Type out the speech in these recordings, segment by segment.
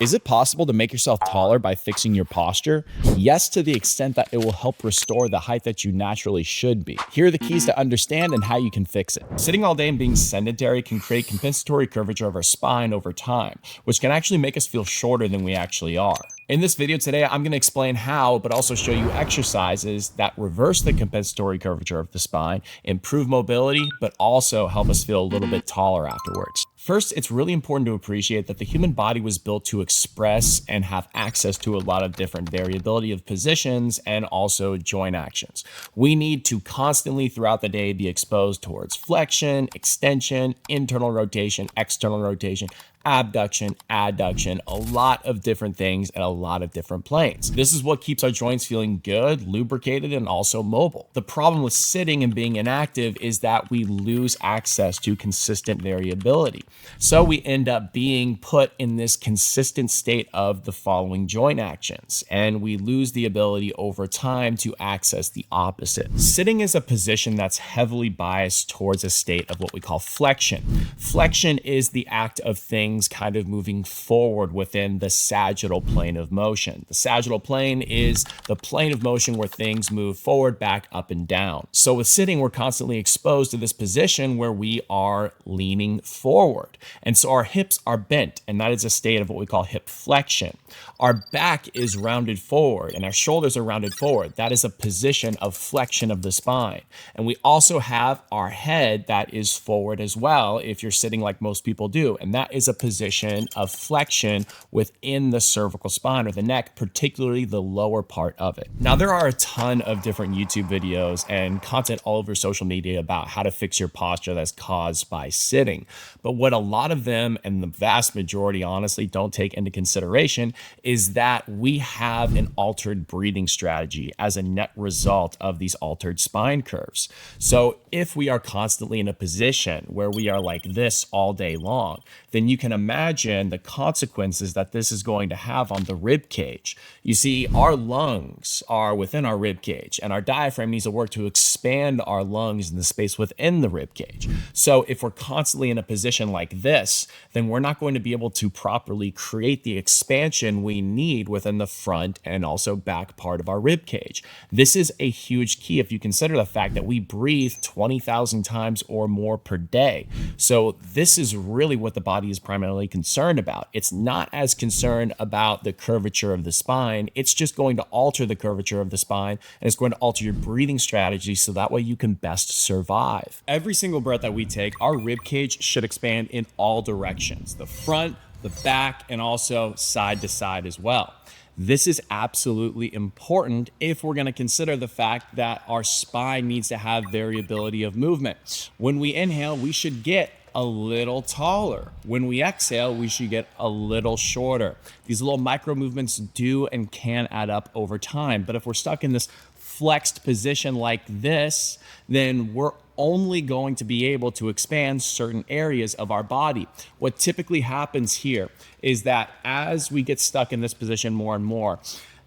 Is it possible to make yourself taller by fixing your posture? Yes, to the extent that it will help restore the height that you naturally should be. Here are the keys to understand and how you can fix it. Sitting all day and being sedentary can create compensatory curvature of our spine over time, which can actually make us feel shorter than we actually are. In this video today, I'm going to explain how, but also show you exercises that reverse the compensatory curvature of the spine, improve mobility, but also help us feel a little bit taller afterwards. First, it's really important to appreciate that the human body was built to express and have access to a lot of different variability of positions and also joint actions. We need to constantly throughout the day be exposed towards flexion, extension, internal rotation, external rotation, abduction, adduction, a lot of different things and a lot of different planes. This is what keeps our joints feeling good, lubricated, and also mobile. The problem with sitting and being inactive is that we lose access to consistent variability. So we end up being put in this consistent state of the following joint actions, and we lose the ability over time to access the opposite. Sitting is a position that's heavily biased towards a state of what we call flexion. Flexion is the act of things kind of moving forward within the sagittal plane of motion. The sagittal plane is the plane of motion where things move forward, back, up, and down. So with sitting, we're constantly exposed to this position where we are leaning forward. And so our hips are bent, and that is a state of what we call hip flexion. Our back is rounded forward, and our shoulders are rounded forward. That is a position of flexion of the spine. And we also have our head that is forward as well, if you're sitting like most people do. And that is a position of flexion within the cervical spine or the neck, particularly the lower part of it. Now, there are a ton of different YouTube videos and content all over social media about how to fix your posture that's caused by sitting. But what a lot of them, and the vast majority honestly, don't take into consideration is that we have an altered breathing strategy as a net result of these altered spine curves. So if we are constantly in a position where we are like this all day long, then you can imagine the consequences that this is going to have on the rib cage. You see, our lungs are within our rib cage, and our diaphragm needs to work to expand our lungs in the space within the rib cage. So if we're constantly in a position like this, then we're not going to be able to properly create the expansion we need within the front and also back part of our rib cage. This is a huge key if you consider the fact that we breathe 20,000 times or more per day. So this is really what the body is primarily concerned about. It's not as concerned about the curvature of the spine. It's just going to alter the curvature of the spine, and it's going to alter your breathing strategy so that way you can best survive. Every single breath that we take, our rib cage should expand in all directions, the front, the back, and also side to side as well. This is absolutely important if we're going to consider the fact that our spine needs to have variability of movement. When we inhale, we should get a little taller. When we exhale, we should get a little shorter. These little micro movements do and can add up over time. But if we're stuck in this flexed position like this, then we're only going to be able to expand certain areas of our body. What typically happens here is that as we get stuck in this position more and more,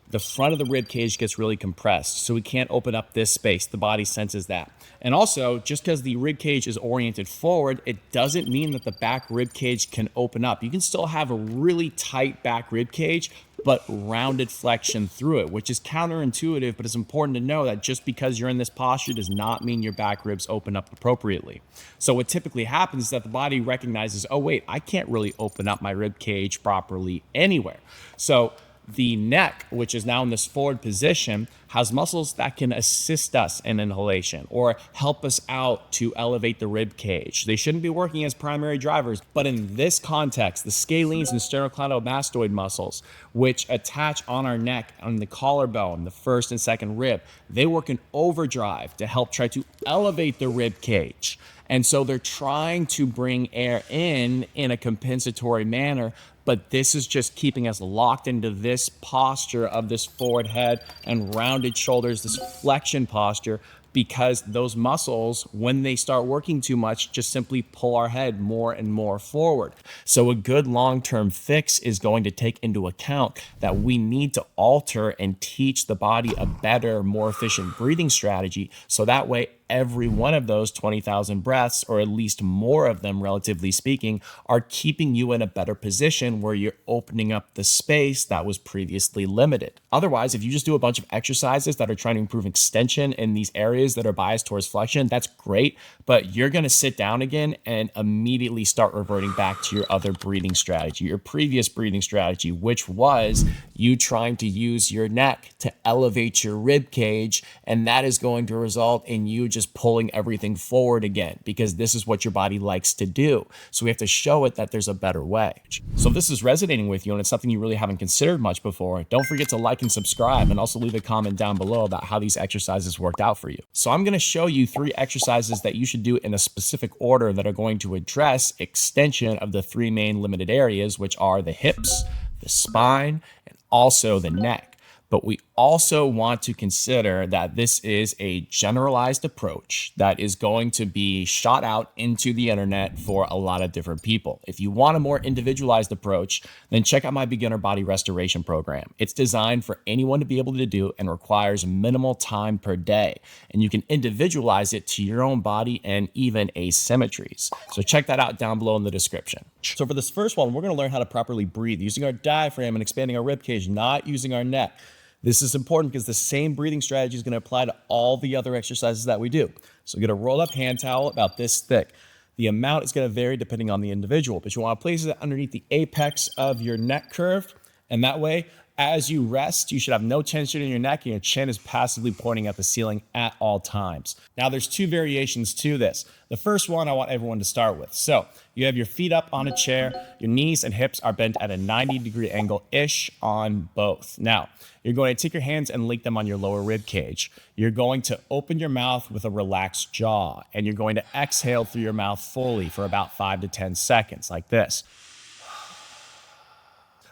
the front of the rib cage gets really compressed, so we can't open up this space. The body senses that. And also, just because the rib cage is oriented forward, it doesn't mean that the back rib cage can open up. You can still have a really tight back rib cage, but rounded flexion through it, which is counterintuitive, but it's important to know that just because you're in this posture does not mean your back ribs open up appropriately. So what typically happens is that the body recognizes, oh wait, I can't really open up my rib cage properly anywhere. So the neck, which is now in this forward position, has muscles that can assist us in inhalation or help us out to elevate the rib cage. They shouldn't be working as primary drivers, but in this context, the scalenes and sternocleidomastoid muscles, which attach on our neck, on the collarbone, the first and second rib, they work in overdrive to help try to elevate the rib cage. And so they're trying to bring air in a compensatory manner, but this is just keeping us locked into this posture of this forward head and rounded shoulders, this flexion posture, because those muscles, when they start working too much, just simply pull our head more and more forward. So a good long-term fix is going to take into account that we need to alter and teach the body a better, more efficient breathing strategy, so that way every one of those 20,000 breaths, or at least more of them, relatively speaking, are keeping you in a better position where you're opening up the space that was previously limited. Otherwise, if you just do a bunch of exercises that are trying to improve extension in these areas that are biased towards flexion, that's great, but you're going to sit down again and immediately start reverting back to your other breathing strategy, your previous breathing strategy, which was you trying to use your neck to elevate your rib cage, and that is going to result in you just pulling everything forward again, because this is what your body likes to do. So we have to show it that there's a better way. So if this is resonating with you and it's something you really haven't considered much before, don't forget to like and subscribe, and also leave a comment down below about how these exercises worked out for you. So I'm going to show you 3 exercises that you should do in a specific order that are going to address extension of the 3 main limited areas, which are the hips, the spine, and also the neck. But we also want to consider that this is a generalized approach that is going to be shot out into the internet for a lot of different people. If you want a more individualized approach, then check out my beginner body restoration program. It's designed for anyone to be able to do and requires minimal time per day. And you can individualize it to your own body and even asymmetries. So check that out down below in the description. So for this first one, we're going to learn how to properly breathe using our diaphragm and expanding our rib cage, not using our neck. This is important because the same breathing strategy is going to apply to all the other exercises that we do. So get a roll up hand towel about this thick. The amount is going to vary depending on the individual, but you want to place it underneath the apex of your neck curve. And that way, as you rest, you should have no tension in your neck and your chin is passively pointing at the ceiling at all times. Now there's 2 variations to this. The first one I want everyone to start with. So you have your feet up on a chair, your knees and hips are bent at a 90-degree angle-ish on both. Now, you're going to take your hands and link them on your lower rib cage. You're going to open your mouth with a relaxed jaw, and you're going to exhale through your mouth fully for about 5 to 10 seconds, like this.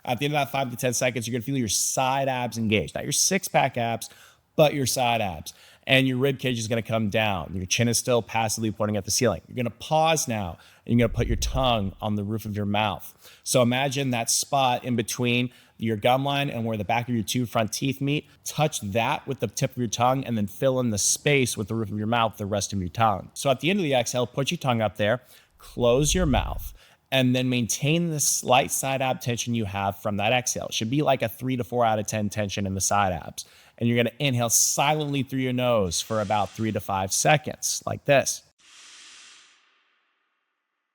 At the end of that 5 to 10 seconds, you're going to feel your side abs engaged. Not your six-pack abs, but your side abs. And your rib cage is going to come down. Your chin is still passively pointing at the ceiling. You're going to pause now, and you're going to put your tongue on the roof of your mouth. So imagine that spot in between your gum line and where the back of your 2 front teeth meet. Touch that with the tip of your tongue, and then fill in the space with the roof of your mouth, the rest of your tongue. So at the end of the exhale, put your tongue up there, close your mouth, and then maintain the slight side ab tension you have from that exhale. It should be like a 3 to 4 out of 10 tension in the side abs. And you're going to inhale silently through your nose for about 3 to 5 seconds, like this.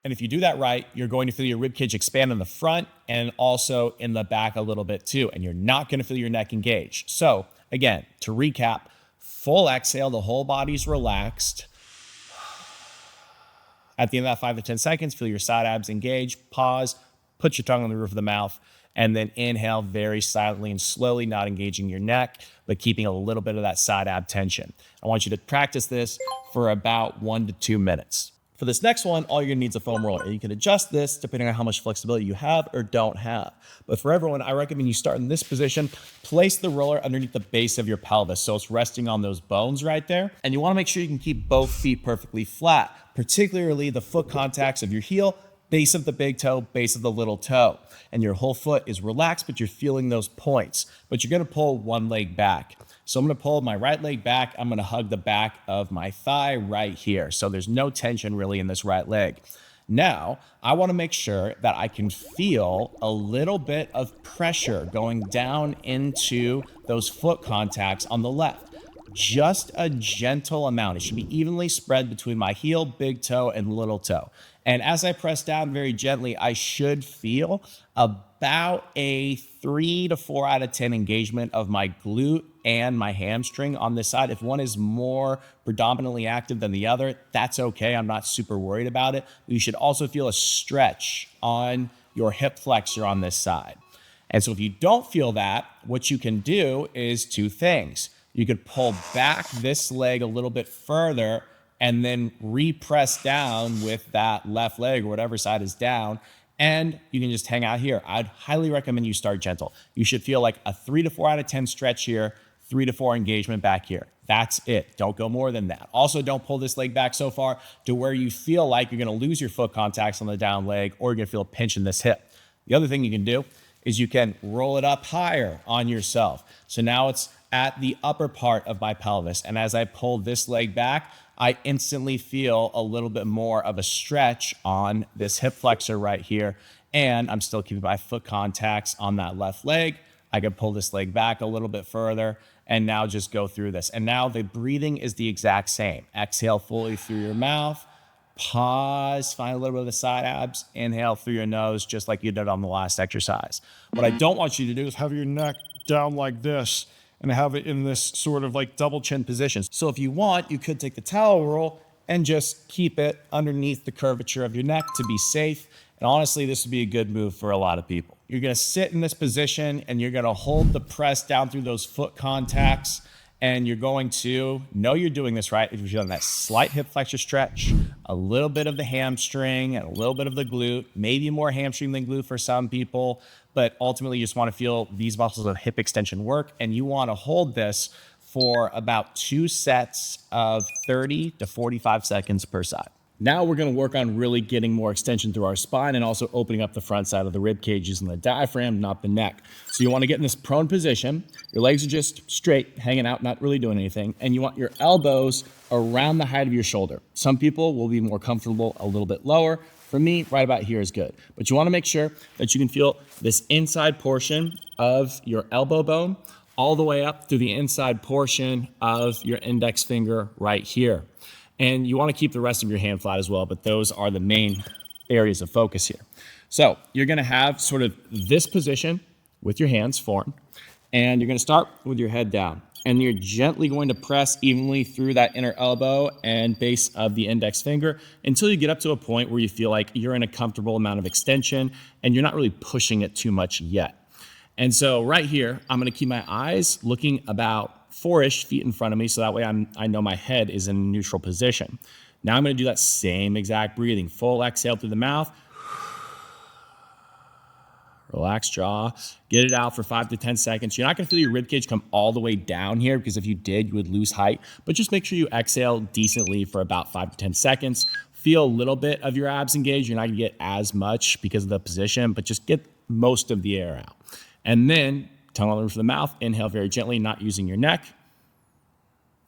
And if you do that right, you're going to feel your rib cage expand in the front and also in the back a little bit too. And you're not going to feel your neck engage. So again, to recap, full exhale, the whole body's relaxed. At the end of that 5 to 10 seconds, feel your side abs engage, pause, put your tongue on the roof of the mouth, and then inhale very silently and slowly, not engaging your neck, but keeping a little bit of that side ab tension. I want you to practice this for about 1 to 2 minutes. For this next one, all you're gonna need is a foam roller, and you can adjust this depending on how much flexibility you have or don't have. But for everyone, I recommend you start in this position, place the roller underneath the base of your pelvis so it's resting on those bones right there. And you wanna make sure you can keep both feet perfectly flat, particularly the foot contacts of your heel, base of the big toe, base of the little toe. And your whole foot is relaxed, but you're feeling those points. But you're gonna pull one leg back. So I'm gonna pull my right leg back. I'm gonna hug the back of my thigh right here. So there's no tension really in this right leg. Now, I wanna make sure that I can feel a little bit of pressure going down into those foot contacts on the left. Just a gentle amount. It should be evenly spread between my heel, big toe, and little toe. And as I press down very gently, I should feel about a 3 to 4 out of 10 engagement of my glute and my hamstring on this side. If one is more predominantly active than the other, that's okay. I'm not super worried about it. You should also feel a stretch on your hip flexor on this side. And so if you don't feel that, what you can do is 2 things. You could pull back this leg a little bit further and then repress down with that left leg or whatever side is down. And you can just hang out here. I'd highly recommend you start gentle. You should feel like a 3 to 4 out of 10 stretch here, 3 to 4 engagement back here. That's it. Don't go more than that. Also, don't pull this leg back so far to where you feel like you're gonna lose your foot contacts on the down leg or you're gonna feel a pinch in this hip. The other thing you can do is you can roll it up higher on yourself. So now it's at the upper part of my pelvis. And as I pull this leg back, I instantly feel a little bit more of a stretch on this hip flexor right here. And I'm still keeping my foot contacts on that left leg. I could pull this leg back a little bit further and now just go through this. And now the breathing is the exact same. Exhale fully through your mouth. Pause, find a little bit of the side abs, inhale through your nose, just like you did on the last exercise. What I don't want you to do is have your neck down like this and have it in this sort of like double chin position. So if you want, you could take the towel roll and just keep it underneath the curvature of your neck to be safe. And honestly, this would be a good move for a lot of people. You're gonna sit in this position and you're gonna hold the press down through those foot contacts, and you're going to know you're doing this right if you're feeling that slight hip flexor stretch, a little bit of the hamstring and a little bit of the glute, maybe more hamstring than glute for some people, but ultimately you just want to feel these muscles of hip extension work, and you want to hold this for about 2 sets of 30 to 45 seconds per side. Now we're going to work on really getting more extension through our spine and also opening up the front side of the rib cage using the diaphragm, not the neck. So you want to get in this prone position. Your legs are just straight, hanging out, not really doing anything. And you want your elbows around the height of your shoulder. Some people will be more comfortable a little bit lower. For me, right about here is good. But you want to make sure that you can feel this inside portion of your elbow bone all the way up through the inside portion of your index finger right here. And you want to keep the rest of your hand flat as well, but those are the main areas of focus here. So you're going to have sort of this position with your hands formed, and you're going to start with your head down. And you're gently going to press evenly through that inner elbow and base of the index finger until you get up to a point where you feel like you're in a comfortable amount of extension and you're not really pushing it too much yet. And so right here, I'm going to keep my eyes looking about 4-ish feet in front of me, so that way I know my head is in a neutral position. Now I'm going to do that same exact breathing. Full exhale through the mouth. Relax jaw. Get it out for 5 to 10 seconds. You're not going to feel your ribcage come all the way down here, because if you did, you would lose height. But just make sure you exhale decently for about 5 to 10 seconds. Feel a little bit of your abs engaged. You're not going to get as much because of the position, but just get most of the air out. And then tongue on the roof of the mouth, inhale very gently, not using your neck.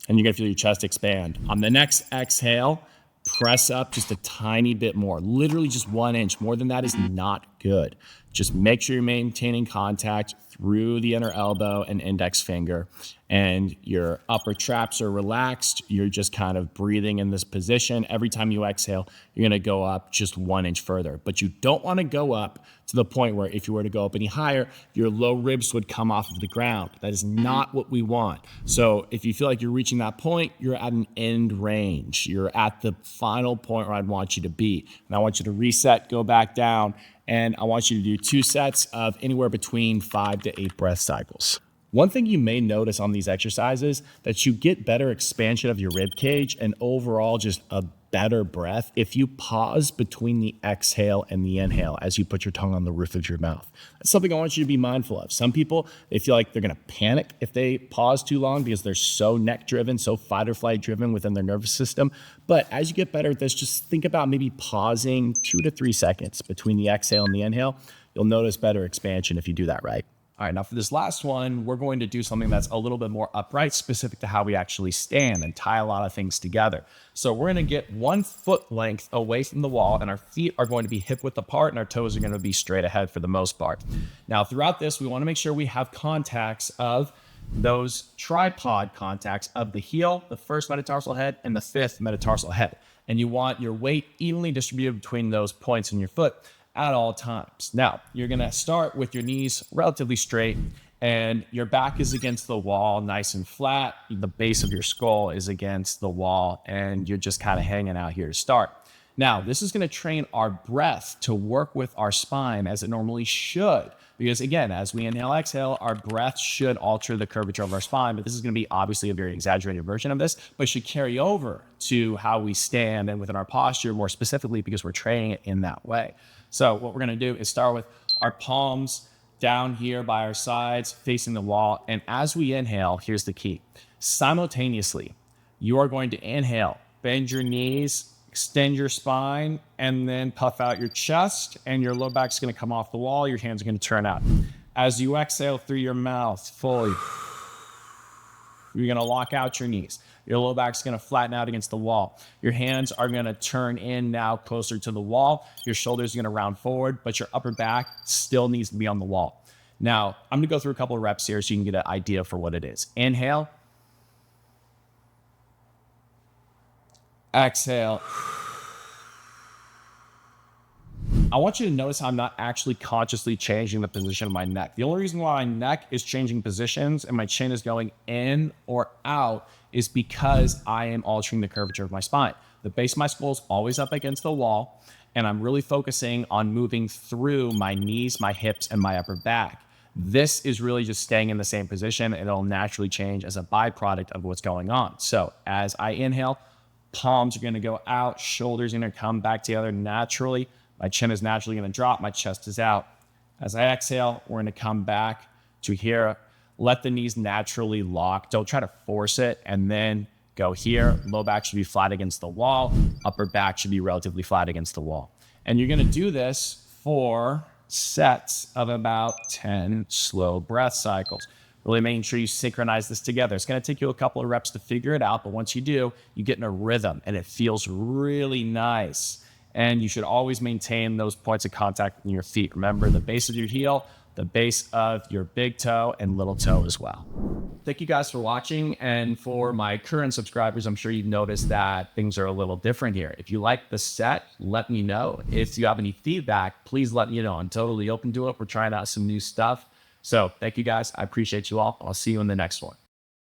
And you're gonna feel your chest expand. On the next exhale, press up just a tiny bit more, literally just 1 inch. More than that is not good. Just make sure you're maintaining contact through the inner elbow and index finger, and your upper traps are relaxed. You're just kind of breathing in this position. Every time you exhale, you're gonna go up just 1 inch further, but you don't wanna go up to the point where if you were to go up any higher, your low ribs would come off of the ground. That is not what we want. So if you feel like you're reaching that point, you're at an end range. You're at the final point where I'd want you to be. And I want you to reset, go back down, and I want you to do 2 sets of anywhere between 5 to 8 breath cycles. One thing you may notice on these exercises, that you get better expansion of your rib cage and overall just a better breath if you pause between the exhale and the inhale as you put your tongue on the roof of your mouth. That's something I want you to be mindful of. Some people, they feel like they're gonna panic if they pause too long because they're so neck driven, so fight or flight driven within their nervous system. But as you get better at this, just think about maybe pausing 2 to 3 seconds between the exhale and the inhale. You'll notice better expansion if you do that right. All right, now for this last one, we're going to do something that's a little bit more upright, specific to how we actually stand and tie a lot of things together. So we're gonna get 1 foot length away from the wall, and our feet are going to be hip width apart and our toes are gonna be straight ahead for the most part. Now throughout this, we wanna make sure we have contacts of those tripod contacts of the heel, the first metatarsal head, and the 5th metatarsal head. And you want your weight evenly distributed between those points in your foot at all times. Now, you're gonna start with your knees relatively straight and your back is against the wall, nice and flat. The base of your skull is against the wall and you're just kind of hanging out here to start. Now, this is gonna train our breath to work with our spine as it normally should. Because again, as we inhale, exhale, our breath should alter the curvature of our spine, but this is gonna be obviously a very exaggerated version of this, but should carry over to how we stand and within our posture more specifically because we're training it in that way. So what we're gonna do is start with our palms down here by our sides, facing the wall. And as we inhale, here's the key. Simultaneously, you are going to inhale, bend your knees, extend your spine, and then puff out your chest, and your low back's gonna come off the wall, your hands are gonna turn out. As you exhale through your mouth, fully You're gonna lock out your knees. Your low back's gonna flatten out against the wall. Your hands are gonna turn in now closer to the wall. Your shoulders are gonna round forward, but your upper back still needs to be on the wall. Now, I'm gonna go through a couple of reps here so you can get an idea for what it is. Inhale. Exhale. I want you to notice how I'm not actually consciously changing the position of my neck. The only reason why my neck is changing positions and my chin is going in or out is because I am altering the curvature of my spine. The base of my skull is always up against the wall, and I'm really focusing on moving through my knees, my hips, and my upper back. This is really just staying in the same position, and it'll naturally change as a byproduct of what's going on. So as I inhale, palms are gonna go out, shoulders are gonna come back together naturally. My chin is naturally gonna drop, my chest is out. As I exhale, we're gonna come back to here. Let the knees naturally lock. Don't try to force it, and then go here. Low back should be flat against the wall. Upper back should be relatively flat against the wall. And you're gonna do this for sets of about 10 slow breath cycles. Really making sure you synchronize this together. It's gonna take you a couple of reps to figure it out, but once you do, you get in a rhythm and it feels really nice. And you should always maintain those points of contact in your feet. Remember the base of your heel, the base of your big toe and little toe as well. Thank you guys for watching. And for my current subscribers, I'm sure you've noticed that things are a little different here. If you like the set, let me know. If you have any feedback, please let me know. I'm totally open to it. We're trying out some new stuff. So thank you guys. I appreciate you all. I'll see you in the next one.